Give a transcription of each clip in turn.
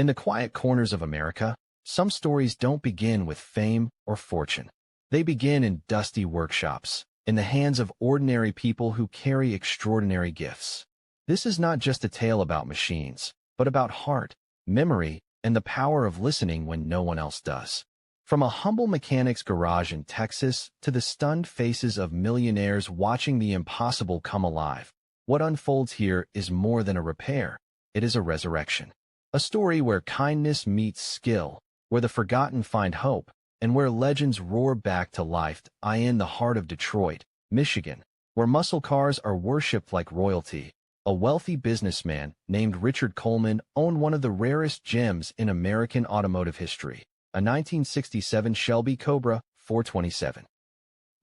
In the quiet corners of America, some stories don't begin with fame or fortune. They begin in dusty workshops, in the hands of ordinary people who carry extraordinary gifts. This is not just a tale about machines, but about heart, memory, and the power of listening when no one else does. From a humble mechanic's garage in Texas to the stunned faces of millionaires watching the impossible come alive, what unfolds here is more than a repair. It is a resurrection. A story where kindness meets skill, where the forgotten find hope, and where legends roar back to life. In the heart of Detroit, Michigan, where muscle cars are worshipped like royalty, a wealthy businessman named Richard Coleman owned one of the rarest gems in American automotive history, a 1967 Shelby Cobra 427.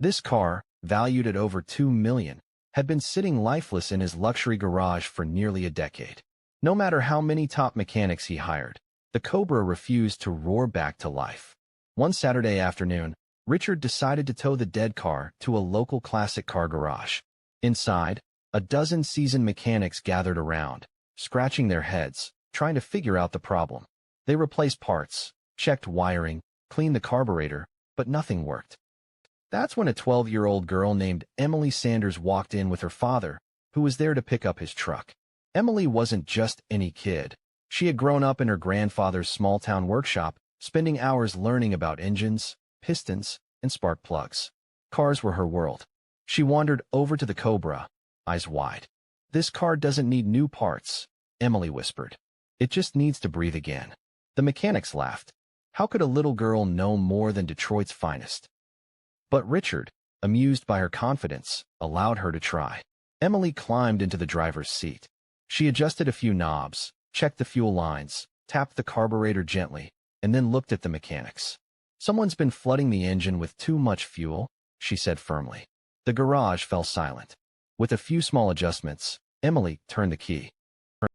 This car, valued at over $2 million, had been sitting lifeless in his luxury garage for nearly a decade. No matter how many top mechanics he hired, the Cobra refused to roar back to life. One Saturday afternoon, Richard decided to tow the dead car to a local classic car garage. Inside, a dozen seasoned mechanics gathered around, scratching their heads, trying to figure out the problem. They replaced parts, checked wiring, cleaned the carburetor, but nothing worked. That's when a 12-year-old girl named Emily Sanders walked in with her father, who was there to pick up his truck. Emily wasn't just any kid. She had grown up in her grandfather's small-town workshop, spending hours learning about engines, pistons, and spark plugs. Cars were her world. She wandered over to the Cobra, eyes wide. "This car doesn't need new parts," Emily whispered. "It just needs to breathe again." The mechanics laughed. How could a little girl know more than Detroit's finest? But Richard, amused by her confidence, allowed her to try. Emily climbed into the driver's seat. She adjusted a few knobs, checked the fuel lines, tapped the carburetor gently, and then looked at the mechanics. "Someone's been flooding the engine with too much fuel," she said firmly. The garage fell silent. With a few small adjustments, Emily turned the key.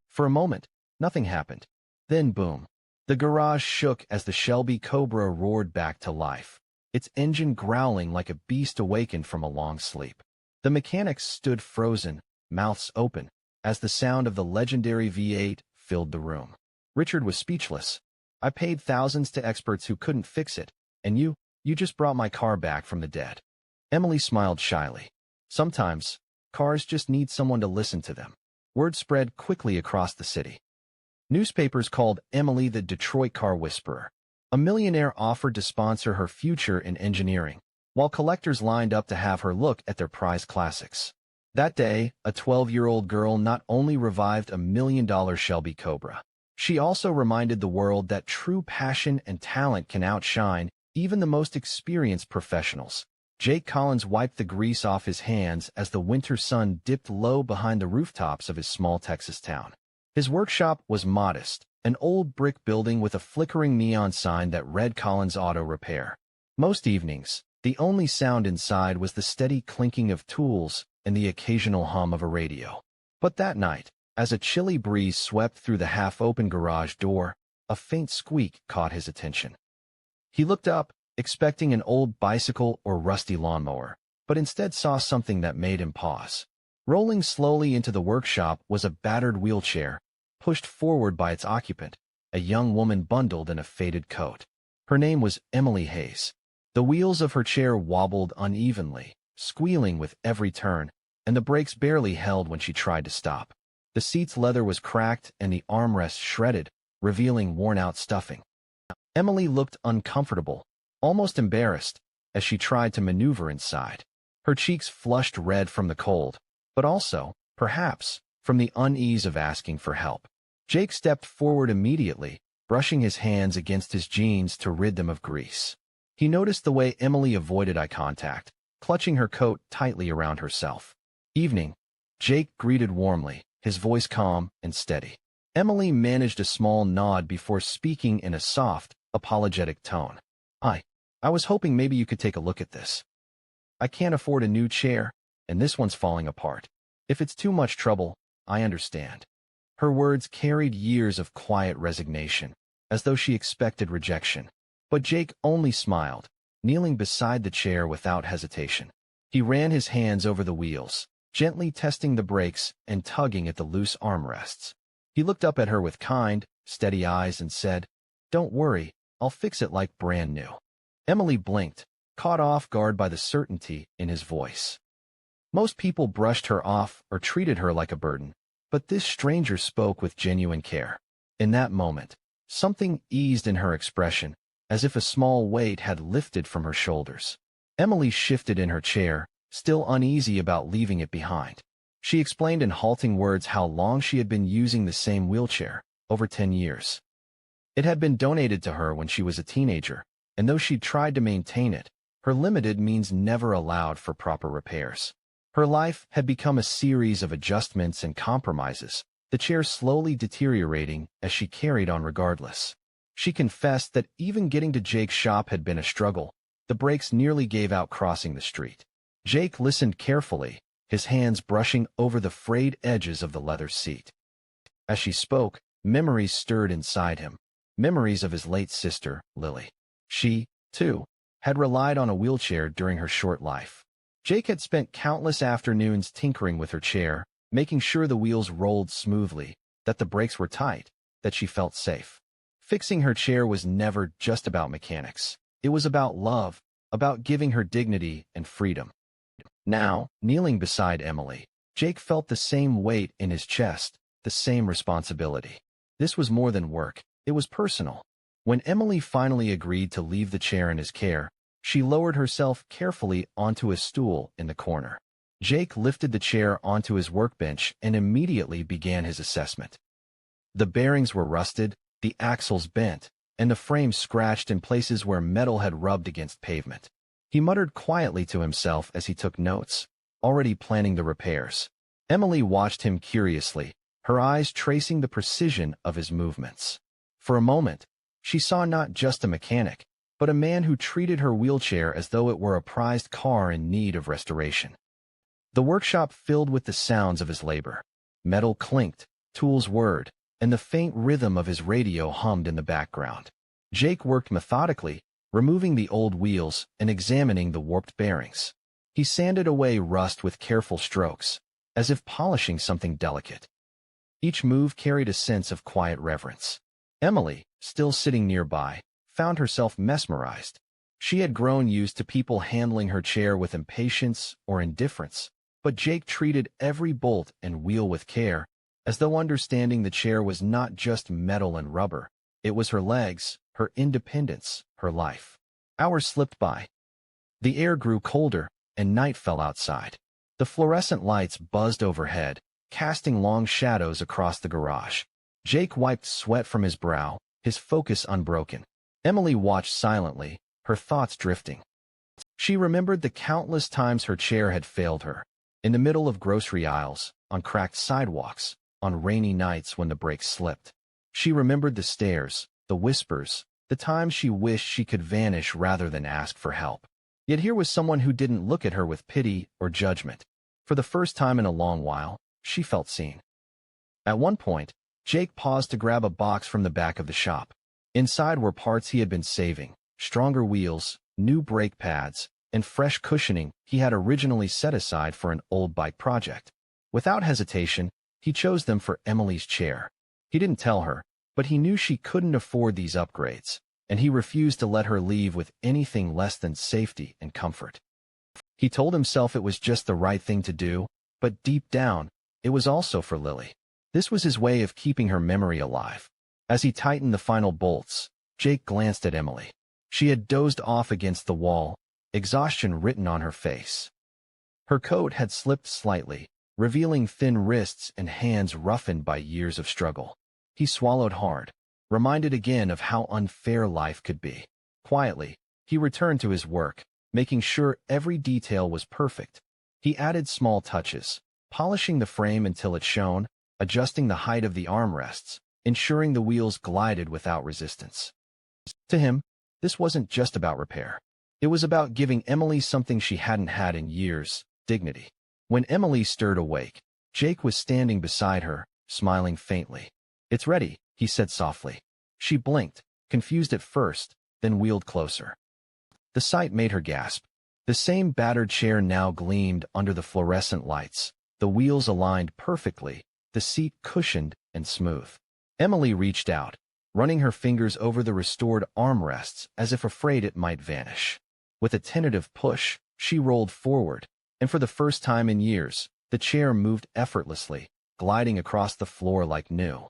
For a moment, nothing happened. Then boom. The garage shook as the Shelby Cobra roared back to life, its engine growling like a beast awakened from a long sleep. The mechanics stood frozen, mouths open, as the sound of the legendary V8 filled the room. Richard was speechless. "I paid thousands to experts who couldn't fix it, and you just brought my car back from the dead." Emily smiled shyly. Sometimes, cars just need someone to listen to them. Word spread quickly across the city. Newspapers called Emily the Detroit Car Whisperer. A millionaire offered to sponsor her future in engineering, while collectors lined up to have her look at their prized classics. That day, a 12-year-old girl not only revived a $1 million Shelby Cobra, she also reminded the world that true passion and talent can outshine even the most experienced professionals. Jake Collins wiped the grease off his hands as the winter sun dipped low behind the rooftops of his small Texas town. His workshop was modest, an old brick building with a flickering neon sign that read Collins Auto Repair. Most evenings, the only sound inside was the steady clinking of tools and the occasional hum of a radio. But that night, as a chilly breeze swept through the half-open garage door, a faint squeak caught his attention. He looked up, expecting an old bicycle or rusty lawnmower, but instead saw something that made him pause. Rolling slowly into the workshop was a battered wheelchair, pushed forward by its occupant, a young woman bundled in a faded coat. Her name was Emily Hayes. The wheels of her chair wobbled unevenly, squealing with every turn, and the brakes barely held when she tried to stop. The seat's leather was cracked and the armrests shredded, revealing worn-out stuffing. Emily looked uncomfortable, almost embarrassed, as she tried to maneuver inside. Her cheeks flushed red from the cold, but also, perhaps, from the unease of asking for help. Jake stepped forward immediately, brushing his hands against his jeans to rid them of grease. He noticed the way Emily avoided eye contact, clutching her coat tightly around herself. "Evening," Jake greeted warmly, his voice calm and steady. Emily managed a small nod before speaking in a soft, apologetic tone. I was hoping maybe you could take a look at this. I can't afford a new chair, and this one's falling apart. If it's too much trouble, I understand." Her words carried years of quiet resignation, as though she expected rejection. But Jake only smiled, kneeling beside the chair without hesitation. He ran his hands over the wheels, gently testing the brakes and tugging at the loose armrests. He looked up at her with kind, steady eyes, and said, "Don't worry, I'll fix it like brand new." Emily blinked, caught off guard by the certainty in his voice. Most people brushed her off or treated her like a burden, but this stranger spoke with genuine care. In that moment, something eased in her expression, as if a small weight had lifted from her shoulders. Emily shifted in her chair, still uneasy about leaving it behind. She explained in halting words how long she had been using the same wheelchair, over 10 years. It had been donated to her when she was a teenager, and though she'd tried to maintain it, her limited means never allowed for proper repairs. Her life had become a series of adjustments and compromises, the chair slowly deteriorating as she carried on regardless. She confessed that even getting to Jake's shop had been a struggle. The brakes nearly gave out crossing the street. Jake listened carefully, his hands brushing over the frayed edges of the leather seat. As she spoke, memories stirred inside him, memories of his late sister, Lily. She, too, had relied on a wheelchair during her short life. Jake had spent countless afternoons tinkering with her chair, making sure the wheels rolled smoothly, that the brakes were tight, that she felt safe. Fixing her chair was never just about mechanics. It was about love, about giving her dignity and freedom. Now, kneeling beside Emily, Jake felt the same weight in his chest, the same responsibility. This was more than work, it was personal. When Emily finally agreed to leave the chair in his care, she lowered herself carefully onto a stool in the corner. Jake lifted the chair onto his workbench and immediately began his assessment. The bearings were rusted, the axles bent, and the frame scratched in places where metal had rubbed against pavement. He muttered quietly to himself as he took notes, already planning the repairs. Emily watched him curiously, her eyes tracing the precision of his movements. For a moment, she saw not just a mechanic, but a man who treated her wheelchair as though it were a prized car in need of restoration. The workshop filled with the sounds of his labor. Metal clinked, tools whirred, and the faint rhythm of his radio hummed in the background. Jake worked methodically, removing the old wheels and examining the warped bearings. He sanded away rust with careful strokes, as if polishing something delicate. Each move carried a sense of quiet reverence. Emily, still sitting nearby, found herself mesmerized. She had grown used to people handling her chair with impatience or indifference, but Jake treated every bolt and wheel with care, as though understanding the chair was not just metal and rubber. It was her legs, her independence, her life. Hours slipped by. The air grew colder, and night fell outside. The fluorescent lights buzzed overhead, casting long shadows across the garage. Jake wiped sweat from his brow, his focus unbroken. Emily watched silently, her thoughts drifting. She remembered the countless times her chair had failed her, in the middle of grocery aisles, on cracked sidewalks, on rainy nights when the brakes slipped. She remembered the stares, the whispers, the times she wished she could vanish rather than ask for help. Yet here was someone who didn't look at her with pity or judgment. For the first time in a long while, she felt seen. At one point, Jake paused to grab a box from the back of the shop. Inside were parts he had been saving, stronger wheels, new brake pads, and fresh cushioning he had originally set aside for an old bike project. Without hesitation, he chose them for Emily's chair. He didn't tell her, but he knew she couldn't afford these upgrades, and he refused to let her leave with anything less than safety and comfort. He told himself it was just the right thing to do, but deep down, it was also for Lily. This was his way of keeping her memory alive. As he tightened the final bolts, Jake glanced at Emily. She had dozed off against the wall, exhaustion written on her face. Her coat had slipped slightly, revealing thin wrists and hands roughened by years of struggle. He swallowed hard, reminded again of how unfair life could be. Quietly, he returned to his work, making sure every detail was perfect. He added small touches, polishing the frame until it shone, adjusting the height of the armrests, ensuring the wheels glided without resistance. To him, this wasn't just about repair. It was about giving Emily something she hadn't had in years, dignity. When Emily stirred awake, Jake was standing beside her, smiling faintly. "It's ready," he said softly. She blinked, confused at first, then wheeled closer. The sight made her gasp. The same battered chair now gleamed under the fluorescent lights, the wheels aligned perfectly, the seat cushioned and smooth. Emily reached out, running her fingers over the restored armrests as if afraid it might vanish. With a tentative push, she rolled forward, and for the first time in years, the chair moved effortlessly, gliding across the floor like new.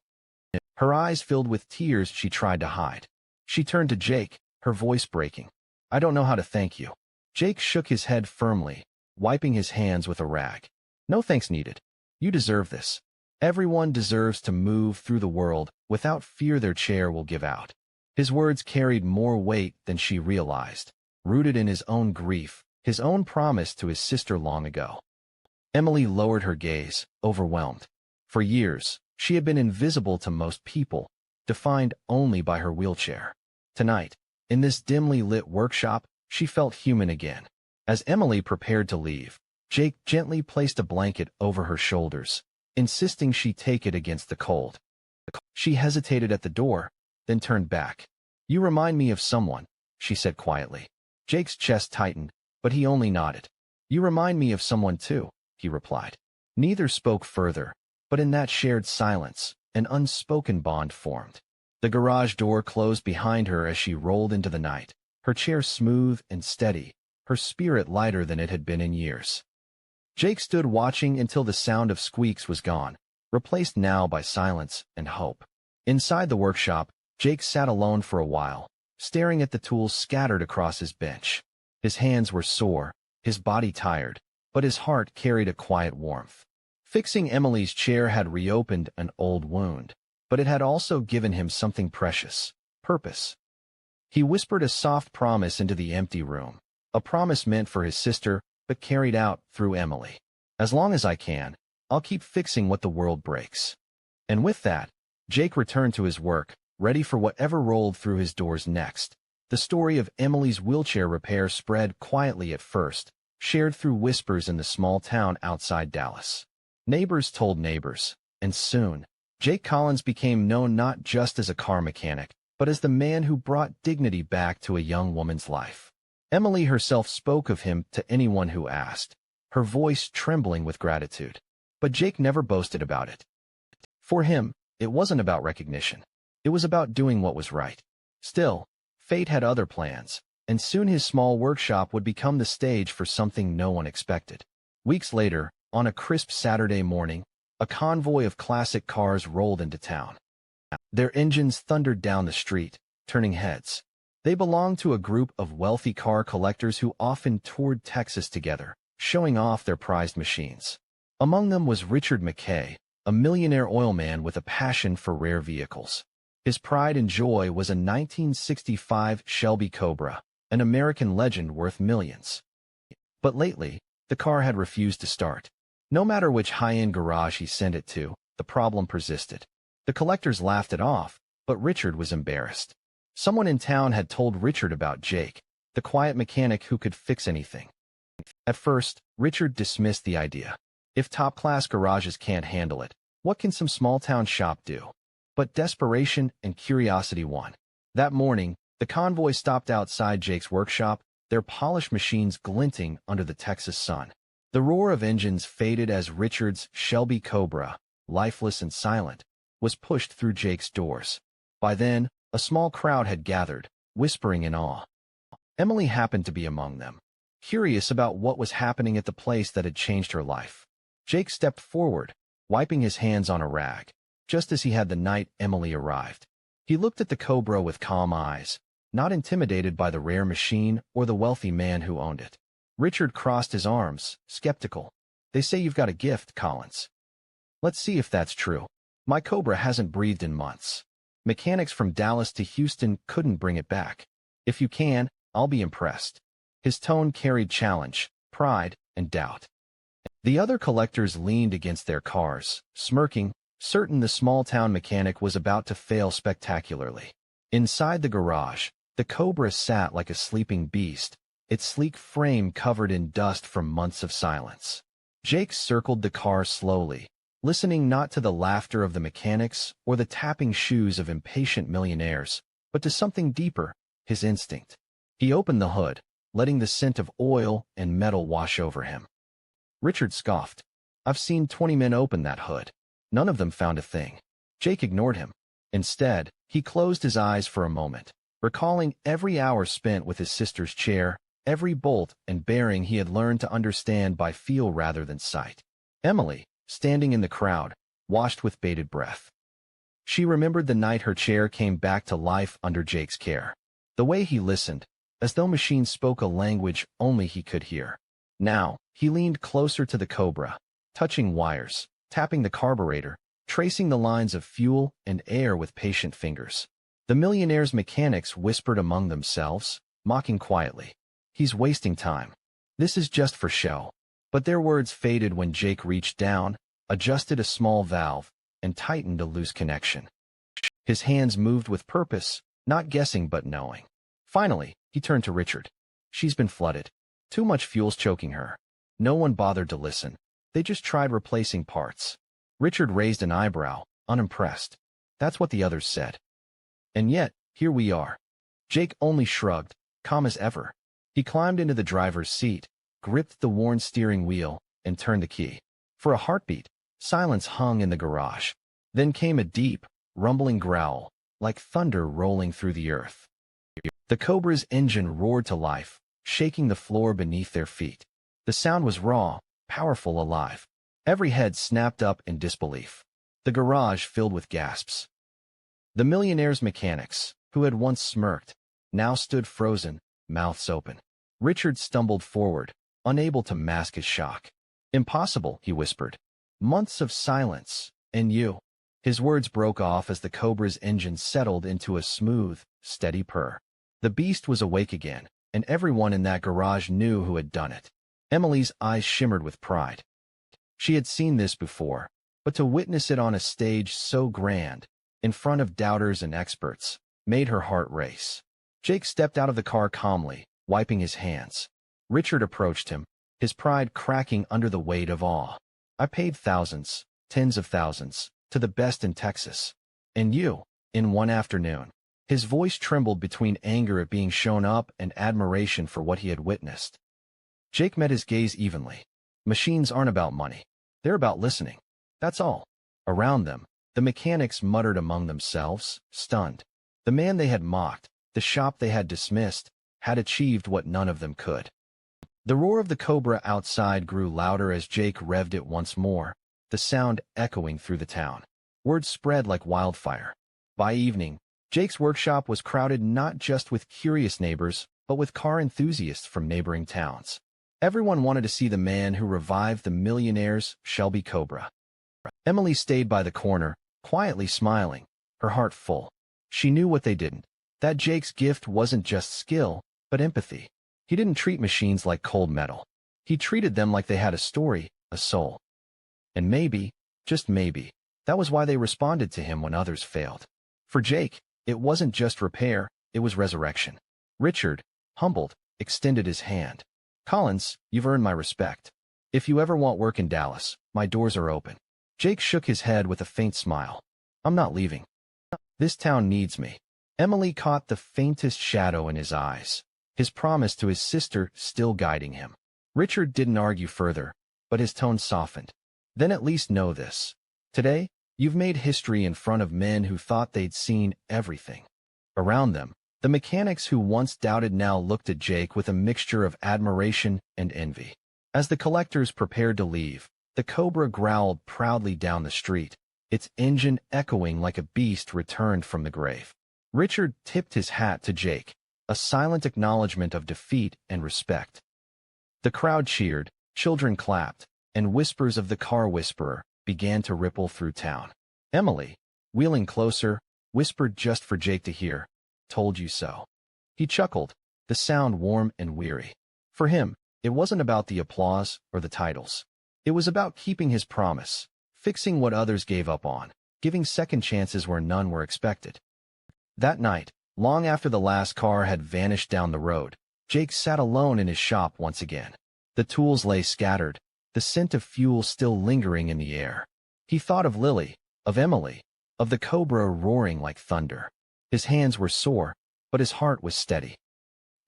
Her eyes filled with tears she tried to hide. She turned to Jake, her voice breaking. "I don't know how to thank you." Jake shook his head firmly, wiping his hands with a rag. "No thanks needed. You deserve this. Everyone deserves to move through the world without fear their chair will give out." His words carried more weight than she realized, rooted in his own grief, his own promise to his sister long ago. Emily lowered her gaze, overwhelmed. For years, she had been invisible to most people, defined only by her wheelchair. Tonight, in this dimly lit workshop, she felt human again. As Emily prepared to leave, Jake gently placed a blanket over her shoulders, insisting she take it against the cold. She hesitated at the door, then turned back. "You remind me of someone," she said quietly. Jake's chest tightened, but he only nodded. "You remind me of someone too," he replied. Neither spoke further, but in that shared silence, an unspoken bond formed. The garage door closed behind her as she rolled into the night, her chair smooth and steady, her spirit lighter than it had been in years. Jake stood watching until the sound of squeaks was gone, replaced now by silence and hope. Inside the workshop, Jake sat alone for a while, staring at the tools scattered across his bench. His hands were sore, his body tired, but his heart carried a quiet warmth. Fixing Emily's chair had reopened an old wound, but it had also given him something precious: purpose. He whispered a soft promise into the empty room, a promise meant for his sister, but carried out through Emily. "As long as I can, I'll keep fixing what the world breaks." And with that, Jake returned to his work, ready for whatever rolled through his doors next. The story of Emily's wheelchair repair spread quietly at first, shared through whispers in the small town outside Dallas. Neighbors told neighbors, and soon, Jake Collins became known not just as a car mechanic, but as the man who brought dignity back to a young woman's life. Emily herself spoke of him to anyone who asked, her voice trembling with gratitude. But Jake never boasted about it. For him, it wasn't about recognition. It was about doing what was right. Still, fate had other plans, and soon his small workshop would become the stage for something no one expected. Weeks later, on a crisp Saturday morning, a convoy of classic cars rolled into town. Their engines thundered down the street, turning heads. They belonged to a group of wealthy car collectors who often toured Texas together, showing off their prized machines. Among them was Richard McKay, a millionaire oilman with a passion for rare vehicles. His pride and joy was a 1965 Shelby Cobra, an American legend worth millions. But lately, the car had refused to start. No matter which high-end garage he sent it to, the problem persisted. The collectors laughed it off, but Richard was embarrassed. Someone in town had told Richard about Jake, the quiet mechanic who could fix anything. At first, Richard dismissed the idea. If top-class garages can't handle it, what can some small-town shop do? But desperation and curiosity won. That morning, the convoy stopped outside Jake's workshop, their polished machines glinting under the Texas sun. The roar of engines faded as Richard's Shelby Cobra, lifeless and silent, was pushed through Jake's doors. By then, a small crowd had gathered, whispering in awe. Emily happened to be among them, curious about what was happening at the place that had changed her life. Jake stepped forward, wiping his hands on a rag, just as he had the night Emily arrived. He looked at the Cobra with calm eyes, not intimidated by the rare machine or the wealthy man who owned it. Richard crossed his arms, skeptical. "They say you've got a gift, Collins. Let's see if that's true. My Cobra hasn't breathed in months. Mechanics from Dallas to Houston couldn't bring it back. If you can, I'll be impressed." His tone carried challenge, pride, and doubt. The other collectors leaned against their cars, smirking, certain the small-town mechanic was about to fail spectacularly. Inside the garage, the Cobra sat like a sleeping beast, its sleek frame covered in dust from months of silence. Jake circled the car slowly, listening not to the laughter of the mechanics or the tapping shoes of impatient millionaires, but to something deeper, his instinct. He opened the hood, letting the scent of oil and metal wash over him. Richard scoffed. "I've seen 20 men open that hood. None of them found a thing." Jake ignored him. Instead, he closed his eyes for a moment, recalling every hour spent with his sister's chair, every bolt and bearing he had learned to understand by feel rather than sight. Emily, standing in the crowd, watched with bated breath. She remembered the night her chair came back to life under Jake's care. The way he listened, as though machines spoke a language only he could hear. Now, he leaned closer to the Cobra, touching wires, tapping the carburetor, tracing the lines of fuel and air with patient fingers. The millionaire's mechanics whispered among themselves, mocking quietly. He's wasting time. This is just for show. But their words faded when Jake reached down, adjusted a small valve, and tightened a loose connection. His hands moved with purpose, not guessing but knowing. Finally, he turned to Richard. She's been flooded. Too much fuel's choking her. No one bothered to listen. They just tried replacing parts. Richard raised an eyebrow, unimpressed. That's what the others said. And yet, here we are. Jake only shrugged, calm as ever. He climbed into the driver's seat, gripped the worn steering wheel, and turned the key. For a heartbeat, silence hung in the garage. Then came a deep, rumbling growl, like thunder rolling through the earth. The Cobra's engine roared to life, shaking the floor beneath their feet. The sound was raw, powerful, alive. Every head snapped up in disbelief. The garage filled with gasps. The millionaire's mechanics, who had once smirked, now stood frozen, mouths open. Richard stumbled forward, unable to mask his shock. Impossible, he whispered. Months of silence, and you. His words broke off as the Cobra's engine settled into a smooth, steady purr. The beast was awake again, and everyone in that garage knew who had done it. Emily's eyes shimmered with pride. She had seen this before, but to witness it on a stage so grand, in front of doubters and experts, made her heart race. Jake stepped out of the car calmly, wiping his hands. Richard approached him, his pride cracking under the weight of awe. I paid thousands, tens of thousands, to the best in Texas. And you, in one afternoon. His voice trembled between anger at being shown up and admiration for what he had witnessed. Jake met his gaze evenly. Machines aren't about money. They're about listening. That's all. Around them, the mechanics muttered among themselves, stunned. The man they had mocked, the shop they had dismissed, had achieved what none of them could. The roar of the Cobra outside grew louder as Jake revved it once more, the sound echoing through the town. Word spread like wildfire. By evening, Jake's workshop was crowded not just with curious neighbors, but with car enthusiasts from neighboring towns. Everyone wanted to see the man who revived the millionaire's Shelby Cobra. Emily stayed by the corner, quietly smiling, her heart full. She knew what they didn't. That Jake's gift wasn't just skill, but empathy. He didn't treat machines like cold metal. He treated them like they had a story, a soul. And maybe, just maybe, that was why they responded to him when others failed. For Jake, it wasn't just repair, it was resurrection. Richard, humbled, extended his hand. Collins, you've earned my respect. If you ever want work in Dallas, my doors are open. Jake shook his head with a faint smile. I'm not leaving. This town needs me. Emily caught the faintest shadow in his eyes, his promise to his sister still guiding him. Richard didn't argue further, but his tone softened. Then at least know this. Today, you've made history in front of men who thought they'd seen everything. Around them, the mechanics who once doubted now looked at Jake with a mixture of admiration and envy. As the collectors prepared to leave, the Cobra growled proudly down the street, its engine echoing like a beast returned from the grave. Richard tipped his hat to Jake, a silent acknowledgement of defeat and respect. The crowd cheered, children clapped, and whispers of the car whisperer began to ripple through town. Emily, wheeling closer, whispered just for Jake to hear, "Told you so." He chuckled, the sound warm and weary. For him, it wasn't about the applause or the titles. It was about keeping his promise, fixing what others gave up on, giving second chances where none were expected. That night, long after the last car had vanished down the road, Jake sat alone in his shop once again. The tools lay scattered, the scent of fuel still lingering in the air. He thought of Lily, of Emily, of the Cobra roaring like thunder. His hands were sore, but his heart was steady.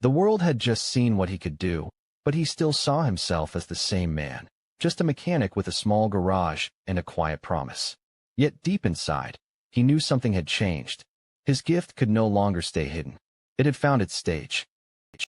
The world had just seen what he could do, but he still saw himself as the same man, just a mechanic with a small garage and a quiet promise. Yet deep inside, he knew something had changed. His gift could no longer stay hidden. It had found its stage.